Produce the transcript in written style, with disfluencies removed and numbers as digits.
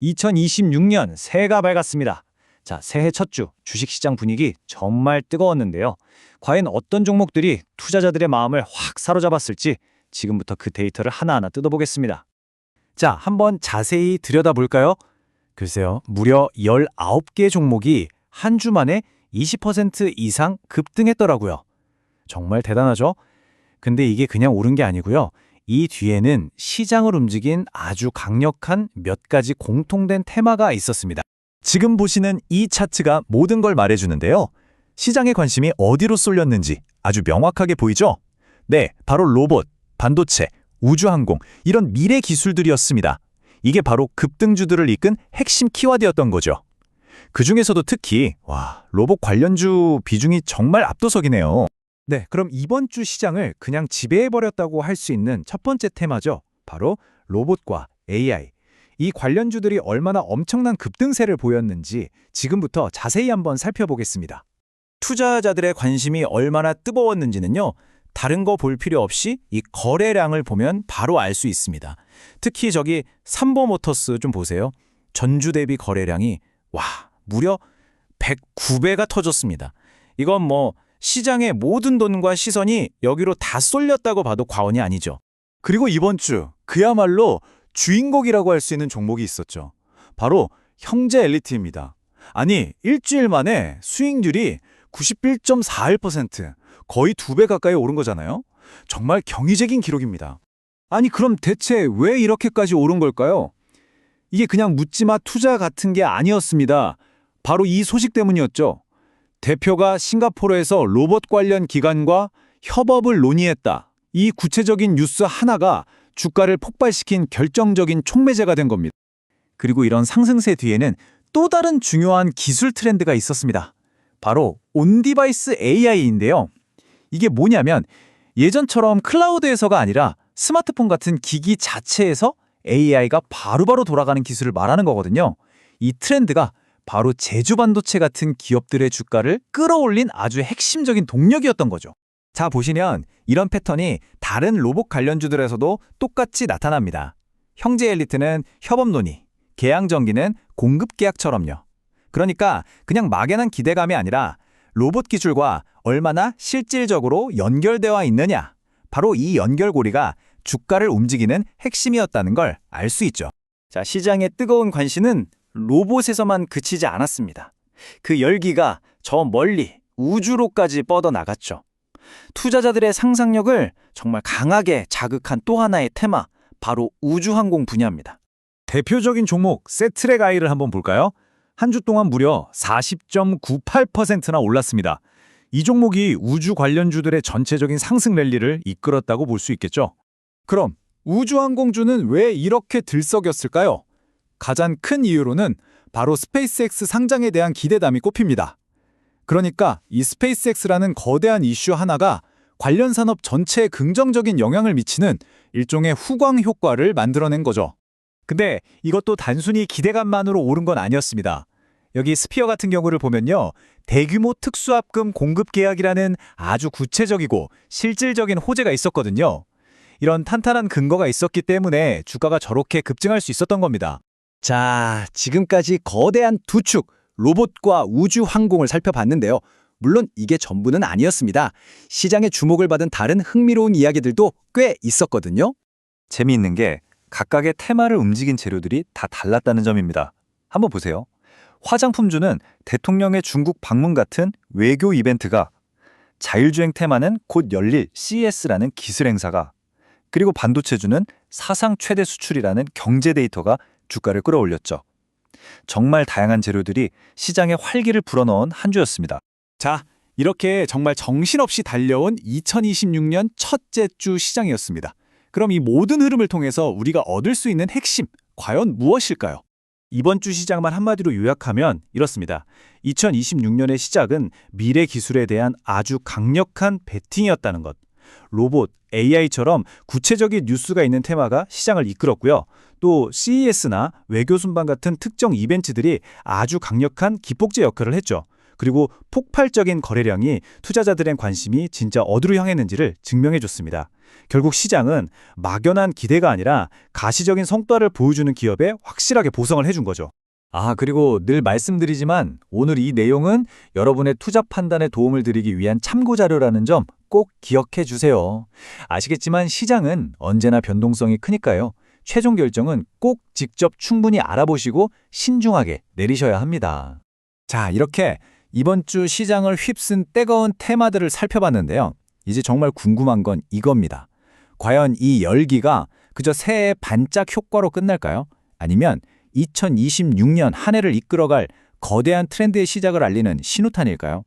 2026년 새해가 밝았습니다. 자, 새해 첫 주 주식시장 분위기 정말 뜨거웠는데요. 과연 어떤 종목들이 투자자들의 마음을 확 사로잡았을지 지금부터 그 데이터를 하나하나 뜯어보겠습니다. 자, 한번 자세히 들여다볼까요? 글쎄요, 무려 19개 종목이 한 주 만에 20% 이상 급등했더라고요. 정말 대단하죠? 근데 이게 그냥 오른 게 아니고요. 이 뒤에는 시장을 움직인 아주 강력한 몇 가지 공통된 테마가 있었습니다. 지금 보시는 이 차트가 모든 걸 말해주는데요. 시장의 관심이 어디로 쏠렸는지 아주 명확하게 보이죠? 네, 바로 로봇, 반도체, 우주항공 이런 미래 기술들이었습니다. 이게 바로 급등주들을 이끈 핵심 키워드였던 거죠. 그중에서도 특히 로봇 관련주 비중이 정말 압도적이네요. 네, 그럼 이번 주 시장을 그냥 지배해버렸다고 할 수 있는 첫 번째 테마죠. 바로 로봇과 AI. 이 관련주들이 얼마나 엄청난 급등세를 보였는지 지금부터 자세히 한번 살펴보겠습니다. 투자자들의 관심이 얼마나 뜨거웠는지는요. 다른 거 볼 필요 없이 이 거래량을 보면 바로 알 수 있습니다. 특히 저기 삼보모터스 좀 보세요. 전주 대비 거래량이 무려 109배가 터졌습니다. 이건 뭐 시장의 모든 돈과 시선이 여기로 다 쏠렸다고 봐도 과언이 아니죠. 그리고 이번 주 그야말로 주인공이라고 할 수 있는 종목이 있었죠. 바로 형제 엘리트입니다. 아니, 일주일 만에 수익률이 91.41%, 거의 2배 가까이 오른 거잖아요. 정말 경이적인 기록입니다. 아니, 그럼 대체 왜 이렇게까지 오른 걸까요? 이게 그냥 묻지마 투자 같은 게 아니었습니다. 바로 이 소식 때문이었죠. 대표가 싱가포르에서 로봇 관련 기관과 협업을 논의했다. 이 구체적인 뉴스 하나가 주가를 폭발시킨 결정적인 촉매제가 된 겁니다. 그리고 이런 상승세 뒤에는 또 다른 중요한 기술 트렌드가 있었습니다. 바로 온디바이스 AI인데요. 이게 뭐냐면 예전처럼 클라우드에서가 아니라 스마트폰 같은 기기 자체에서 AI가 바로바로 돌아가는 기술을 말하는 거거든요. 이 트렌드가 바로 제주 반도체 같은 기업들의 주가를 끌어올린 아주 핵심적인 동력이었던 거죠. 자, 보시면 이런 패턴이 다른 로봇 관련주들에서도 똑같이 나타납니다. 형제 엘리트는 협업 논의, 계양전기는 공급 계약처럼요. 그러니까 그냥 막연한 기대감이 아니라 로봇 기술과 얼마나 실질적으로 연결되어 있느냐, 바로 이 연결고리가 주가를 움직이는 핵심이었다는 걸 알 수 있죠. 자, 시장의 뜨거운 관심은 로봇에서만 그치지 않았습니다. 그 열기가 저 멀리 우주로까지 뻗어나갔죠. 투자자들의 상상력을 정말 강하게 자극한 또 하나의 테마, 바로 우주항공 분야입니다. 대표적인 종목 세트랙 I를 한번 볼까요? 한 주 동안 무려 40.98%나 올랐습니다. 이 종목이 우주 관련주들의 전체적인 상승 랠리를 이끌었다고 볼 수 있겠죠. 그럼 우주항공주는 왜 이렇게 들썩였을까요? 가장 큰 이유로는 바로 스페이스X 상장에 대한 기대감이 꼽힙니다. 그러니까 이 스페이스X라는 거대한 이슈 하나가 관련 산업 전체에 긍정적인 영향을 미치는 일종의 후광 효과를 만들어낸 거죠. 근데 이것도 단순히 기대감만으로 오른 건 아니었습니다. 여기 스피어 같은 경우를 보면요. 대규모 특수합금 공급 계약이라는 아주 구체적이고 실질적인 호재가 있었거든요. 이런 탄탄한 근거가 있었기 때문에 주가가 저렇게 급증할 수 있었던 겁니다. 자, 지금까지 거대한 두 축, 로봇과 우주항공을 살펴봤는데요. 물론 이게 전부는 아니었습니다. 시장의 주목을 받은 다른 흥미로운 이야기들도 꽤 있었거든요. 재미있는 게 각각의 테마를 움직인 재료들이 다 달랐다는 점입니다. 한번 보세요. 화장품주는 대통령의 중국 방문 같은 외교 이벤트가, 자율주행 테마는 곧 열릴 CES라는 기술 행사가, 그리고 반도체주는 사상 최대 수출이라는 경제 데이터가 주가를 끌어올렸죠. 정말 다양한 재료들이 시장에 활기를 불어넣은 한 주였습니다. 자, 이렇게 정말 정신없이 달려온 2026년 첫째 주 시장이었습니다. 그럼 이 모든 흐름을 통해서 우리가 얻을 수 있는 핵심, 과연 무엇일까요? 이번 주 시장만 한마디로 요약하면 이렇습니다. 2026년의 시작은 미래 기술에 대한 아주 강력한 베팅이었다는 것. 로봇, AI처럼 구체적인 뉴스가 있는 테마가 시장을 이끌었고요. 또 CES나 외교 순방 같은 특정 이벤트들이 아주 강력한 기폭제 역할을 했죠. 그리고 폭발적인 거래량이 투자자들의 관심이 진짜 어디로 향했는지를 증명해 줬습니다. 결국 시장은 막연한 기대가 아니라 가시적인 성과를 보여주는 기업에 확실하게 보상을 해준 거죠. 그리고 늘 말씀드리지만 오늘 이 내용은 여러분의 투자 판단에 도움을 드리기 위한 참고 자료라는 점 꼭 기억해 주세요. 아시겠지만 시장은 언제나 변동성이 크니까요. 최종 결정은 꼭 직접 충분히 알아보시고 신중하게 내리셔야 합니다. 자, 이렇게 이번 주 시장을 휩쓴 뜨거운 테마들을 살펴봤는데요. 이제 정말 궁금한 건 이겁니다. 과연 이 열기가 그저 새해의 반짝 효과로 끝날까요? 아니면 2026년 한 해를 이끌어갈 거대한 트렌드의 시작을 알리는 신호탄일까요?